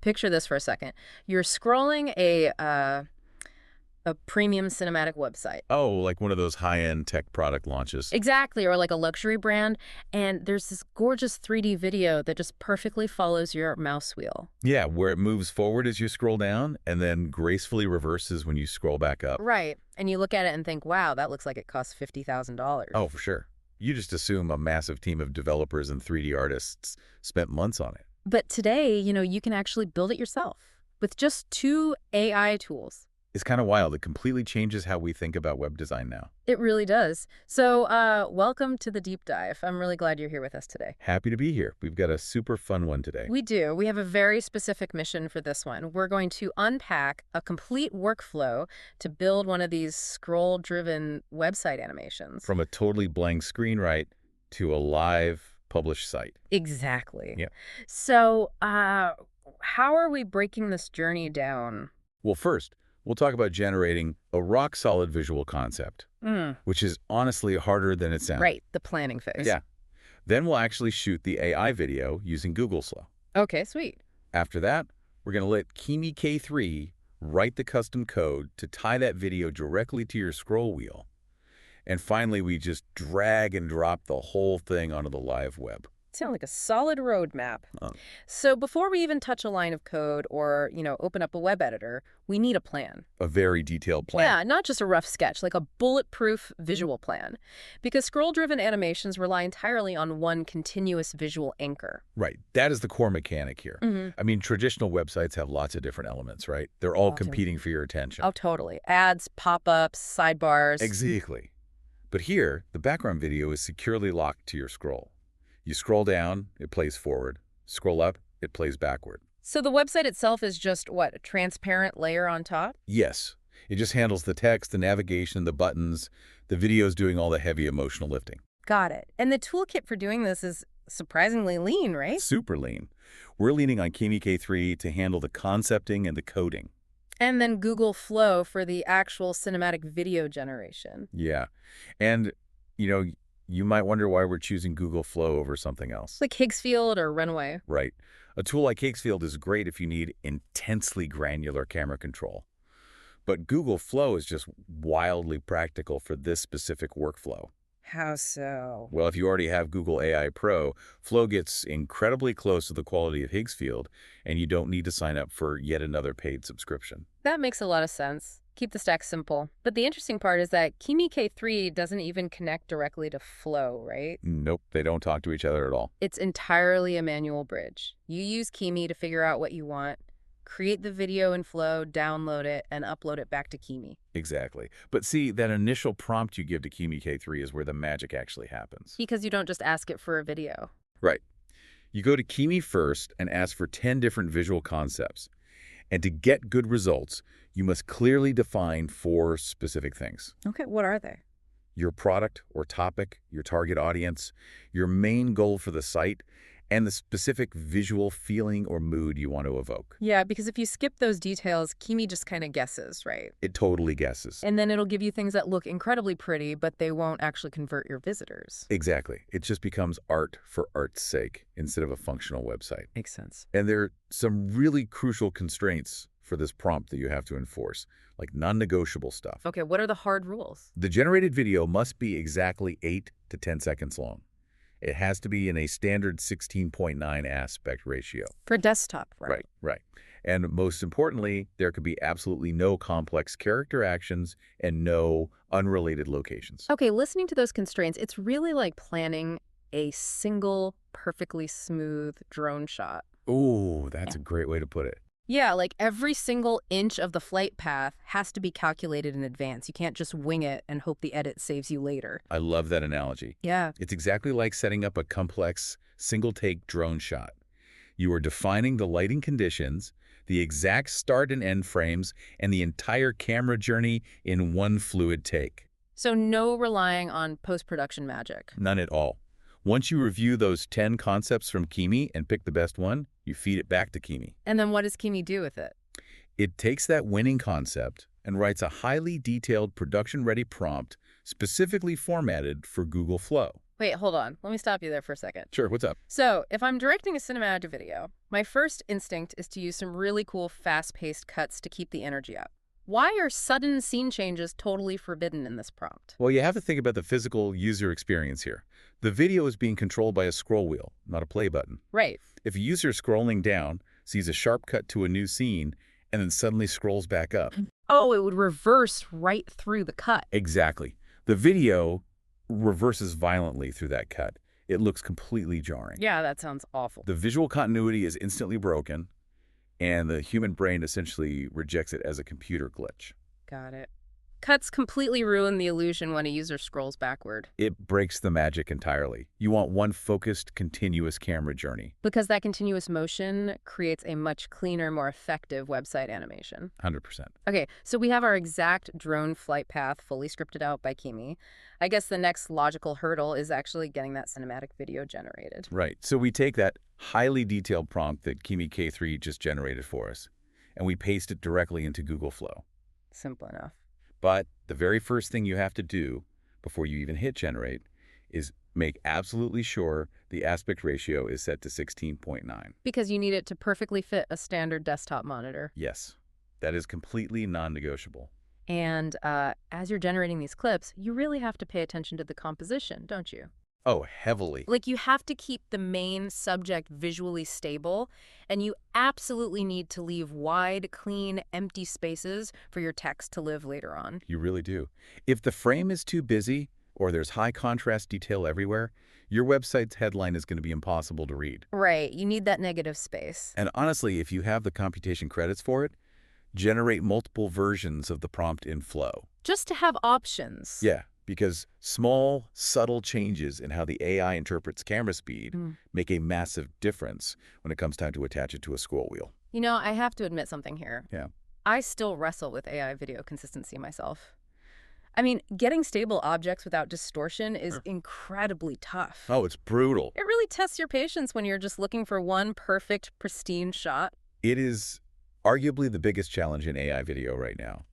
Picture this for a second. You're scrolling a premium cinematic website. Oh, like one of those high-end tech product launches. Exactly, or like a luxury brand, and there's this gorgeous 3D video that just perfectly follows your mouse wheel. Yeah, where it moves forward as you scroll down and then gracefully reverses when you scroll back up. Right, and you look at it and think, wow, that looks like it costs $50,000. Oh, for sure. You just assume a massive team of developers and 3D artists spent months on it. But today, you can actually build it yourself with just 2 AI tools. It's kind of wild. It completely changes how we think about web design now. It really does. So welcome to the deep dive. I'm really glad you're here with us today. Happy to be here. We've got a super fun one today. We do. We have a very specific mission for this one. We're going to unpack a complete workflow to build one of these scroll-driven website animations. From a totally blank screen, right, to a live published site. Exactly. Yeah. So how are we breaking this journey down? Well, first, we'll talk about generating a rock-solid visual concept, which is honestly harder than it sounds. Right, the planning phase. Yeah. Then we'll actually shoot the AI video using Google Flow. Okay, sweet. After that, we're going to let Kimi K3 write the custom code to tie that video directly to your scroll wheel. And finally, we just drag and drop the whole thing onto the live web. Sound like a solid roadmap. So before we even touch a line of code or, open up a web editor, we need a plan. A very detailed plan. Yeah, not just a rough sketch, like a bulletproof visual plan. Because scroll-driven animations rely entirely on one continuous visual anchor. Right. That is the core mechanic here. I mean, traditional websites have lots of different elements, right? They're all competing for your attention. Oh, totally. Ads, pop-ups, sidebars. Exactly. But here, the background video is securely locked to your scroll. You scroll down, it plays forward. Scroll up, it plays backward. So the website itself is just, what, a transparent layer on top? Yes. It just handles the text, the navigation, the buttons. The video's doing all the heavy emotional lifting. Got it. And the toolkit for doing this is surprisingly lean, right? Super lean. We're leaning on Kimi K3 to handle the concepting and the coding. And then Google Flow for the actual cinematic video generation. Yeah. And, you might wonder why we're choosing Google Flow over something else. Like Higgsfield or Runway. Right. A tool like Higgsfield is great if you need intensely granular camera control. But Google Flow is just wildly practical for this specific workflow. How so? Well, if you already have Google AI Pro, Flow gets incredibly close to the quality of Higgsfield, and you don't need to sign up for yet another paid subscription. That makes a lot of sense. Keep the stack simple. But the interesting part is that Kimi K3 doesn't even connect directly to Flow, right? Nope, they don't talk to each other at all. It's entirely a manual bridge. You use Kimi to figure out what you want, create the video in Flow, download it, and upload it back to Kimi. Exactly. But see, that initial prompt you give to Kimi K3 is where the magic actually happens. Because you don't just ask it for a video. Right. You go to Kimi first and ask for 10 different visual concepts. And to get good results, you must clearly define 4 specific things. Okay, what are they? Your product or topic, your target audience, your main goal for the site, and the specific visual feeling or mood you want to evoke. Yeah, because if you skip those details, Kimi just kind of guesses, right? It totally guesses. And then it'll give you things that look incredibly pretty, but they won't actually convert your visitors. Exactly. It just becomes art for art's sake instead of a functional website. Makes sense. And there are some really crucial constraints for this prompt that you have to enforce, like non-negotiable stuff. Okay, what are the hard rules? The generated video must be exactly 8 to 10 seconds long. It has to be in a standard 16:9 aspect ratio. For desktop, right? Right. And most importantly, there could be absolutely no complex character actions and no unrelated locations. Okay, listening to those constraints, it's really like planning a single, perfectly smooth drone shot. Ooh, that's a great way to put it. Yeah, like every single inch of the flight path has to be calculated in advance. You can't just wing it and hope the edit saves you later. I love that analogy. Yeah. It's exactly like setting up a complex, single-take drone shot. You are defining the lighting conditions, the exact start and end frames, and the entire camera journey in one fluid take. So no relying on post-production magic. None at all. Once you review those 10 concepts from Kimi and pick the best one, you feed it back to Kimi. And then what does Kimi do with it? It takes that winning concept and writes a highly detailed production-ready prompt specifically formatted for Google Flow. Wait, hold on. Let me stop you there for a second. Sure, what's up? So, if I'm directing a cinematic video, my first instinct is to use some really cool fast-paced cuts to keep the energy up. Why are sudden scene changes totally forbidden in this prompt? Well, you have to think about the physical user experience here. The video is being controlled by a scroll wheel, not a play button. Right. If a user scrolling down sees a sharp cut to a new scene and then suddenly scrolls back up. Oh, it would reverse right through the cut. Exactly. The video reverses violently through that cut. It looks completely jarring. Yeah, that sounds awful. The visual continuity is instantly broken, and the human brain essentially rejects it as a computer glitch. Got it. Cuts completely ruin the illusion when a user scrolls backward. It breaks the magic entirely. You want one focused, continuous camera journey. Because that continuous motion creates a much cleaner, more effective website animation. 100%. Okay, so we have our exact drone flight path fully scripted out by Kimi. I guess the next logical hurdle is actually getting that cinematic video generated. Right. So we take that highly detailed prompt that Kimi K3 just generated for us, and we paste it directly into Google Flow. Simple enough. But the very first thing you have to do before you even hit generate is make absolutely sure the aspect ratio is set to 16.9. Because you need it to perfectly fit a standard desktop monitor. Yes, that is completely non-negotiable. And as you're generating these clips, you really have to pay attention to the composition, don't you? Oh, heavily. Like, you have to keep the main subject visually stable, and you absolutely need to leave wide, clean, empty spaces for your text to live later on. You really do. If the frame is too busy or there's high contrast detail everywhere, your website's headline is going to be impossible to read. Right, you need that negative space. And honestly, if you have the computation credits for it, generate multiple versions of the prompt in Flow. Just to have options. Yeah, because small, subtle changes in how the AI interprets camera speed make a massive difference when it comes time to attach it to a scroll wheel. You know, I have to admit something here. Yeah. I still wrestle with AI video consistency myself. I mean, getting stable objects without distortion is incredibly tough. Oh, it's brutal. It really tests your patience when you're just looking for one perfect, pristine shot. It is arguably the biggest challenge in AI video right now.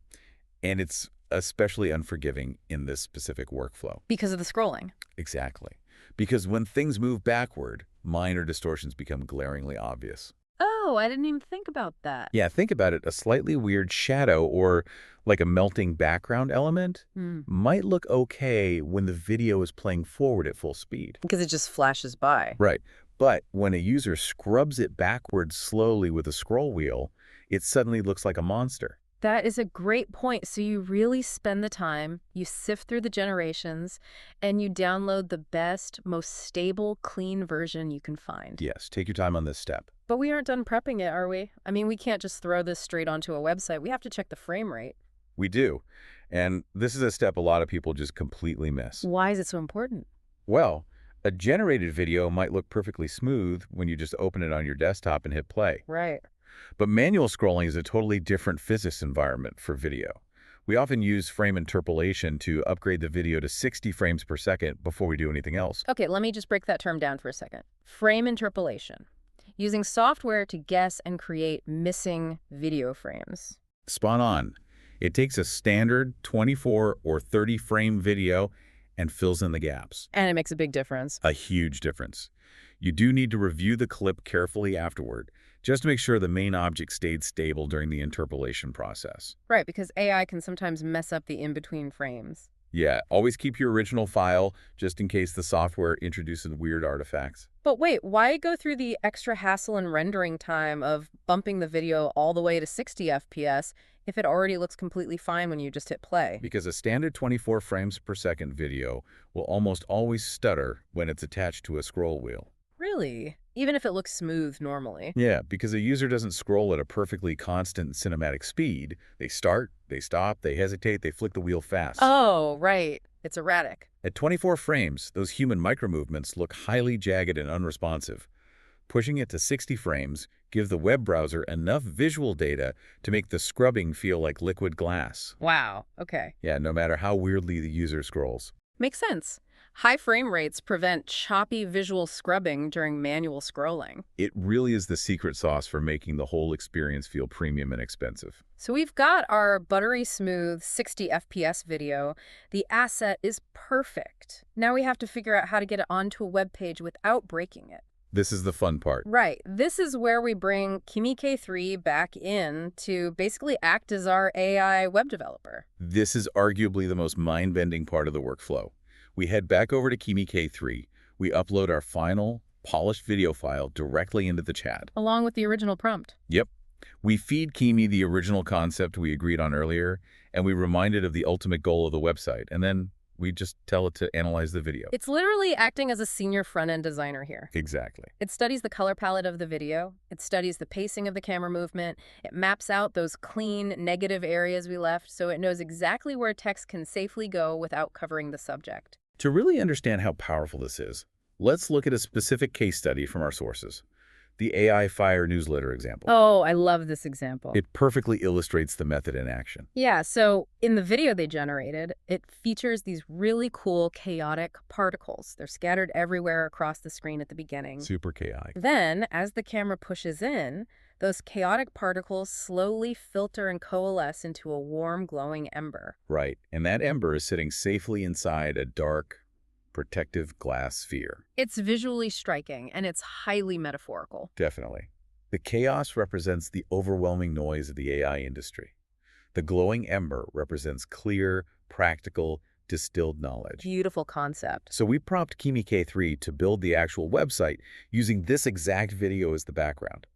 And it's especially unforgiving in this specific workflow. Because of the scrolling. Exactly. Because when things move backward, minor distortions become glaringly obvious. Oh, I didn't even think about that. Yeah, think about it. A slightly weird shadow or like a melting background element might look okay when the video is playing forward at full speed. Because it just flashes by. Right. But when a user scrubs it backwards slowly with a scroll wheel, it suddenly looks like a monster. That is a great point. So you really spend the time, you sift through the generations, and you download the best, most stable, clean version you can find. Yes, take your time on this step. But we aren't done prepping it, are we? I mean, we can't just throw this straight onto a website. We have to check the frame rate. We do. And this is a step a lot of people just completely miss. Why is it so important? Well, a generated video might look perfectly smooth when you just open it on your desktop and hit play. Right. But manual scrolling is a totally different physics environment for video. We often use frame interpolation to upgrade the video to 60 frames per second before we do anything else. Okay, let me just break that term down for a second. Frame interpolation. Using software to guess and create missing video frames. Spot on. It takes a standard 24 or 30 frame video and fills in the gaps. And it makes a big difference. A huge difference. You do need to review the clip carefully afterward, just to make sure the main object stayed stable during the interpolation process. Right, because AI can sometimes mess up the in-between frames. Yeah, always keep your original file just in case the software introduces weird artifacts. But wait, why go through the extra hassle and rendering time of bumping the video all the way to 60 FPS if it already looks completely fine when you just hit play? Because a standard 24 frames per second video will almost always stutter when it's attached to a scroll wheel. Really? Even if it looks smooth normally? Yeah, because a user doesn't scroll at a perfectly constant cinematic speed. They start, they stop, they hesitate, they flick the wheel fast. Oh, right. It's erratic. At 24 frames, those human micromovements look highly jagged and unresponsive. Pushing it to 60 frames gives the web browser enough visual data to make the scrubbing feel like liquid glass. Wow. Okay. Yeah, no matter how weirdly the user scrolls. Makes sense. High frame rates prevent choppy visual scrubbing during manual scrolling. It really is the secret sauce for making the whole experience feel premium and expensive. So we've got our buttery smooth 60 FPS video. The asset is perfect. Now we have to figure out how to get it onto a web page without breaking it. This is the fun part. Right. This is where we bring Kimi K3 back in to basically act as our AI web developer. This is arguably the most mind-bending part of the workflow. We head back over to Kimi K3. We upload our final, polished video file directly into the chat. Along with the original prompt. Yep. We feed Kimi the original concept we agreed on earlier, and we remind it of the ultimate goal of the website, and then we just tell it to analyze the video. It's literally acting as a senior front-end designer here. Exactly. It studies the color palette of the video. It studies the pacing of the camera movement. It maps out those clean, negative areas we left so it knows exactly where text can safely go without covering the subject. To really understand how powerful this is, let's look at a specific case study from our sources. The AI Fire newsletter example. Oh, I love this example. It perfectly illustrates the method in action. Yeah, so in the video they generated, it features these really cool chaotic particles. They're scattered everywhere across the screen at the beginning. Super chaotic. Then, as the camera pushes in, those chaotic particles slowly filter and coalesce into a warm, glowing ember. Right, and that ember is sitting safely inside a dark, protective glass sphere. It's visually striking, and it's highly metaphorical. Definitely. The chaos represents the overwhelming noise of the AI industry. The glowing ember represents clear, practical, distilled knowledge. Beautiful concept. So we prompt Kimi K3 to build the actual website using this exact video as the background.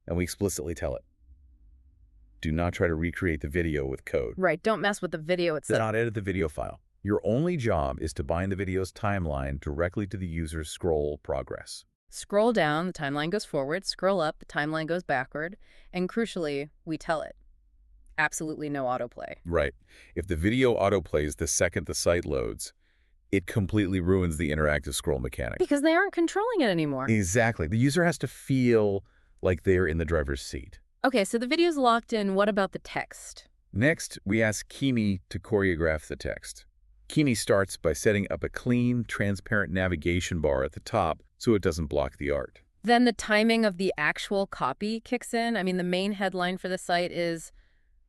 And we explicitly tell it, do not try to recreate the video with code. Right, don't mess with the video Do itself. not edit the video file. Your only job is to bind the video's timeline directly to the user's scroll progress. Scroll down, the timeline goes forward. Scroll up, the timeline goes backward. And crucially, we tell it. Absolutely no autoplay. Right. If the video autoplays the second the site loads, it completely ruins the interactive scroll mechanic. Because they aren't controlling it anymore. Exactly. The user has to feel like they're in the driver's seat. Okay, so the video's locked in. What about the text? Next, we ask Kimi to choreograph the text. Kimi starts by setting up a clean, transparent navigation bar at the top so it doesn't block the art. Then the timing of the actual copy kicks in. I mean, the main headline for the site is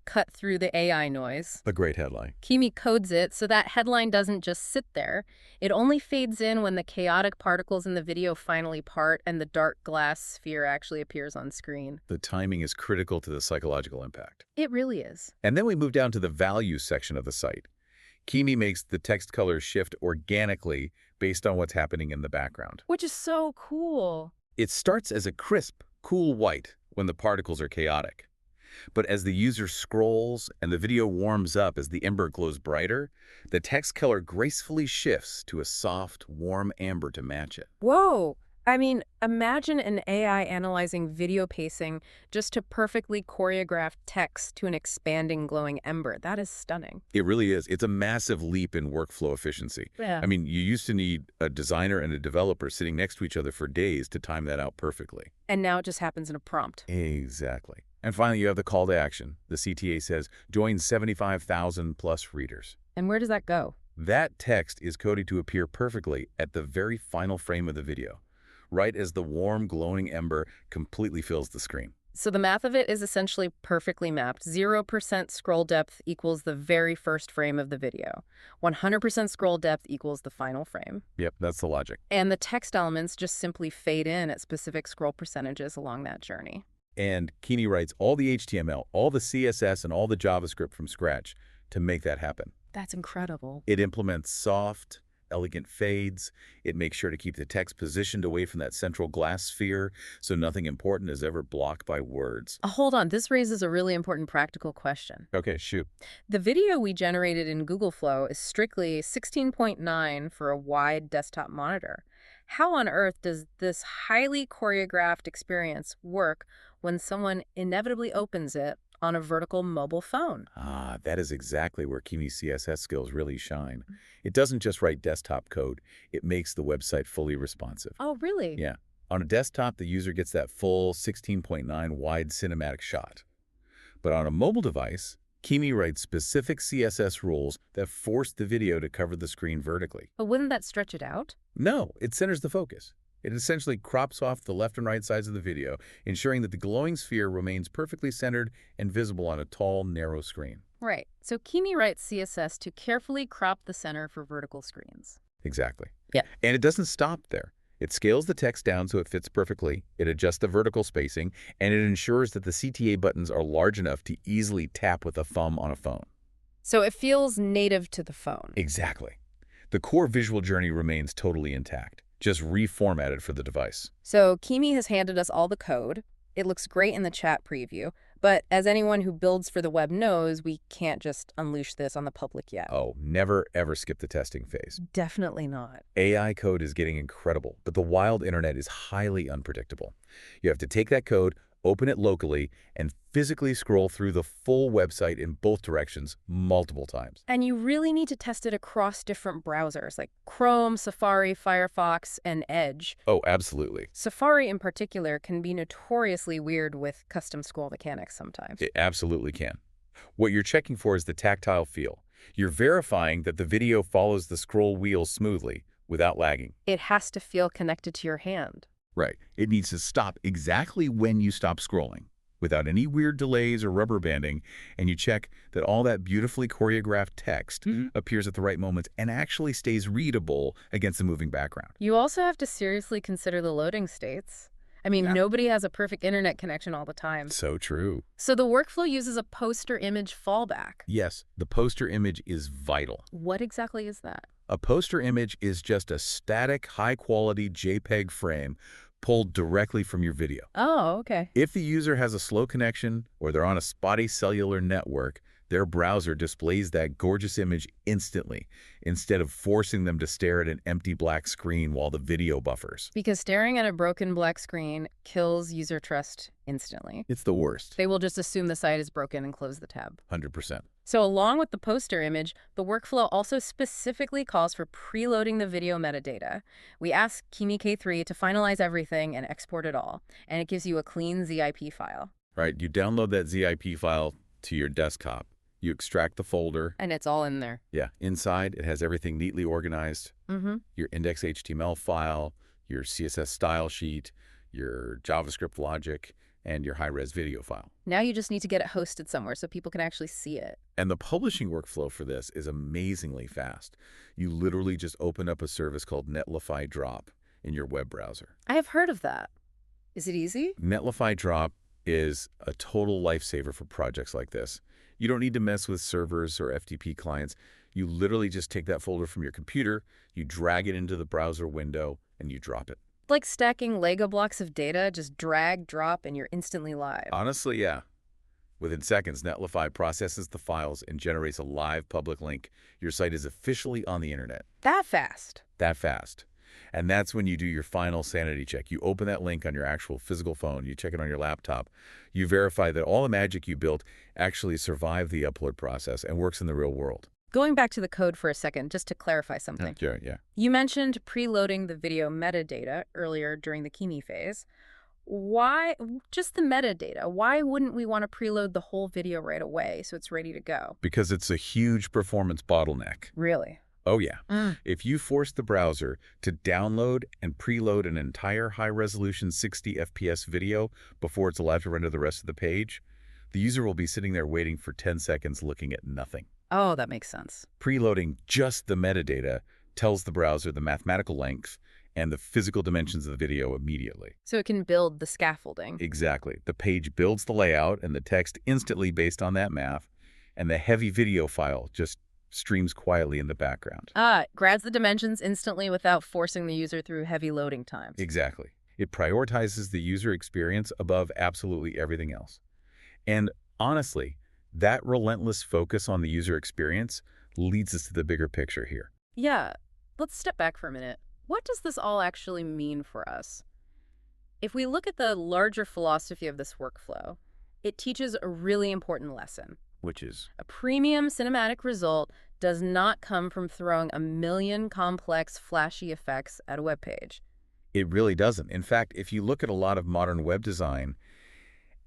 cut through the AI noise. A great headline. Kimi codes it so that headline doesn't just sit there. It only fades in when the chaotic particles in the video finally part and the dark glass sphere actually appears on screen. The timing is critical to the psychological impact. It really is. And then we move down to the values section of the site. Kimi makes the text colors shift organically based on what's happening in the background. Which is so cool. It starts as a crisp, cool white when the particles are chaotic. But as the user scrolls and the video warms up as the ember glows brighter, the text color gracefully shifts to a soft, warm amber to match it. Whoa. I mean, imagine an AI analyzing video pacing just to perfectly choreograph text to an expanding glowing ember. That is stunning. It really is. It's a massive leap in workflow efficiency. Yeah. I mean, you used to need a designer and a developer sitting next to each other for days to time that out perfectly. And now it just happens in a prompt. Exactly. And finally, you have the call to action. The CTA says, join 75,000 plus readers. And where does that go? That text is coded to appear perfectly at the very final frame of the video, right as the warm, glowing ember completely fills the screen. So the math of it is essentially perfectly mapped. 0% scroll depth equals the very first frame of the video. 100% scroll depth equals the final frame. Yep, that's the logic. And the text elements just simply fade in at specific scroll percentages along that journey. And Kimi writes all the HTML, all the CSS, and all the JavaScript from scratch to make that happen. That's incredible. It implements soft, elegant fades. It makes sure to keep the text positioned away from that central glass sphere so nothing important is ever blocked by words. Hold on, this raises a really important practical question. Okay, shoot. The video we generated in Google Flow is strictly 16.9 for a wide desktop monitor. How on earth does this highly choreographed experience work when someone inevitably opens it on a vertical mobile phone? That is exactly where Kimi's CSS skills really shine. It doesn't just write desktop code, it makes the website fully responsive. Oh, really? Yeah. On a desktop, the user gets that full 16.9 wide cinematic shot. But on a mobile device, Kimi writes specific CSS rules that force the video to cover the screen vertically. But wouldn't that stretch it out? No, it centers the focus. It essentially crops off the left and right sides of the video, ensuring that the glowing sphere remains perfectly centered and visible on a tall, narrow screen. Right. So Kimi writes CSS to carefully crop the center for vertical screens. Exactly. Yeah. And it doesn't stop there. It scales the text down so it fits perfectly, it adjusts the vertical spacing, and it ensures that the CTA buttons are large enough to easily tap with a thumb on a phone. So it feels native to the phone. Exactly. The core visual journey remains totally intact, just reformatted for the device. So Kimi has handed us all the code. It looks great in the chat preview, but as anyone who builds for the web knows, we can't just unleash this on the public yet. Oh, never ever skip the testing phase. Definitely not. AI code is getting incredible, but the wild internet is highly unpredictable. You have to take that code, open it locally, and physically scroll through the full website in both directions multiple times. And you really need to test it across different browsers like Chrome, Safari, Firefox, and Edge. Oh, absolutely. Safari in particular can be notoriously weird with custom scroll mechanics sometimes. It absolutely can. What you're checking for is the tactile feel. You're verifying that the video follows the scroll wheel smoothly without lagging. It has to feel connected to your hand. Right. It needs to stop exactly when you stop scrolling, without any weird delays or rubber banding, and you check that all that beautifully choreographed text appears at the right moments and actually stays readable against the moving background. You also have to seriously consider the loading states. I mean, nobody has a perfect internet connection all the time. So true. So the workflow uses a poster image fallback. Yes, the poster image is vital. What exactly is that? A poster image is just a static, high-quality JPEG frame pulled directly from your video. Oh, okay. If the user has a slow connection or they're on a spotty cellular network, their browser displays that gorgeous image instantly, instead of forcing them to stare at an empty black screen while the video buffers. Because staring at a broken black screen kills user trust instantly. It's the worst. They will just assume the site is broken and close the tab. 100%. So along with the poster image, the workflow also specifically calls for preloading the video metadata. We ask Kimi K3 to finalize everything and export it all, and it gives you a clean ZIP file. Right, you download that ZIP file to your desktop. You extract the folder. And it's all in there. Yeah, inside it has everything neatly organized. Your index.html file, your CSS style sheet, your JavaScript logic, and your high-res video file. Now you just need to get it hosted somewhere so people can actually see it. And the publishing workflow for this is amazingly fast. You literally just open up a service called Netlify Drop in your web browser. I have heard of that. Is it easy? Netlify Drop is a total lifesaver for projects like this. You don't need to mess with servers or FTP clients. You literally just take that folder from your computer, you drag it into the browser window, and you drop it. Like stacking Lego blocks of data, just drag, drop, and you're instantly live. Honestly, yeah. Within seconds, Netlify processes the files and generates a live public link. Your site is officially on the internet. That fast? That fast. And that's when you do your final sanity check. You open that link on your actual physical phone. You check it on your laptop. You verify that all the magic you built actually survived the upload process and works in the real world. Going back to the code for a second, just to clarify something. Sure, yeah. You mentioned preloading the video metadata earlier during the Kimi phase. Why just the metadata? Why wouldn't we want to preload the whole video right away so it's ready to go? Because it's a huge performance bottleneck. Really? Oh, yeah. If you force the browser to download and preload an entire high-resolution 60 FPS video before it's allowed to render the rest of the page, the user will be sitting there waiting for 10 seconds looking at nothing. Oh, that makes sense. Preloading just the metadata tells the browser the mathematical length and the physical dimensions of the video immediately. So it can build the scaffolding. Exactly. The page builds the layout and the text instantly based on that math, and the heavy video file just streams quietly in the background. It grabs the dimensions instantly without forcing the user through heavy loading times. Exactly. It prioritizes the user experience above absolutely everything else. And honestly, that relentless focus on the user experience leads us to the bigger picture here. Yeah, let's step back for a minute. What does this all actually mean for us? If we look at the larger philosophy of this workflow, it teaches a really important lesson. Which is? A premium cinematic result does not come from throwing a million complex, flashy effects at a web page. It really doesn't. In fact, if you look at a lot of modern web design,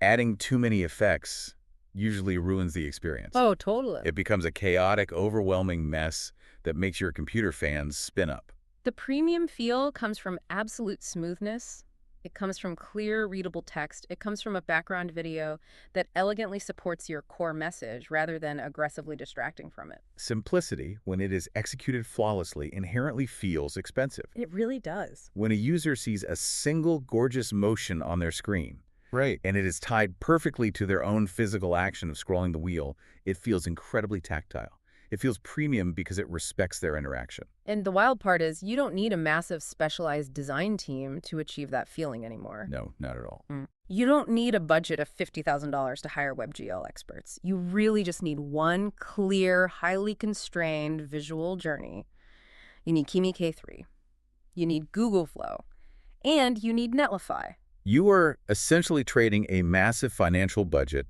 adding too many effects usually ruins the experience. Oh, totally. It becomes a chaotic, overwhelming mess that makes your computer fans spin up. The premium feel comes from absolute smoothness. It comes from clear, readable text. It comes from a background video that elegantly supports your core message rather than aggressively distracting from it. Simplicity, when it is executed flawlessly, inherently feels expensive. It really does. When a user sees a single gorgeous motion on their screen, Right. and it is tied perfectly to their own physical action of scrolling the wheel, it feels incredibly tactile. It feels premium because it respects their interaction. And the wild part is you don't need a massive specialized design team to achieve that feeling anymore. No, not at all. You don't need a budget of $50,000 to hire WebGL experts. You really just need one clear, highly constrained visual journey. You need Kimi K3. You need Google Flow. And you need Netlify. You are essentially trading a massive financial budget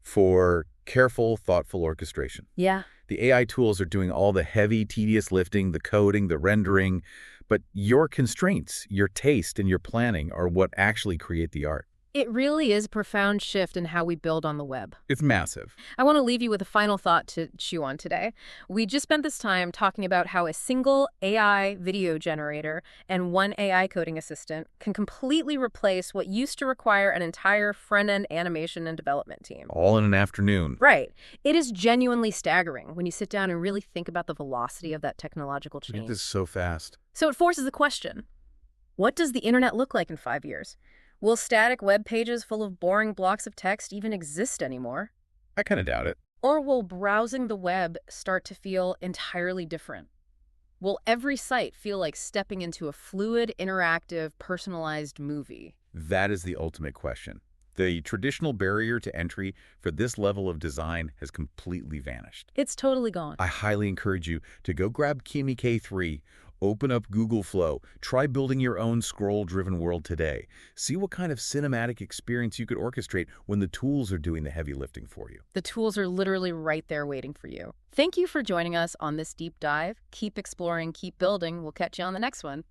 for careful, thoughtful orchestration. Yeah. The AI tools are doing all the heavy, tedious lifting, the coding, the rendering, but your constraints, your taste, and your planning are what actually create the art. It really is a profound shift in how we build on the web. It's massive. I want to leave you with a final thought to chew on today. We just spent this time talking about how a single AI video generator and one AI coding assistant can completely replace what used to require an entire front-end animation and development team. All in an afternoon. Right. It is genuinely staggering when you sit down and really think about the velocity of that technological Look at change. this so fast. So it forces a question. What does the internet look like in 5 years? Will static web pages full of boring blocks of text even exist anymore? I kind of doubt it. Or will browsing the web start to feel entirely different? Will every site feel like stepping into a fluid, interactive, personalized movie? That is the ultimate question. The traditional barrier to entry for this level of design has completely vanished. It's totally gone. I highly encourage you to go grab Kimi K3, open up Google Flow, try building your own scroll-driven world today. See what kind of cinematic experience you could orchestrate when the tools are doing the heavy lifting for you. The tools are literally right there waiting for you. Thank you for joining us on this deep dive. Keep exploring, keep building. We'll catch you on the next one.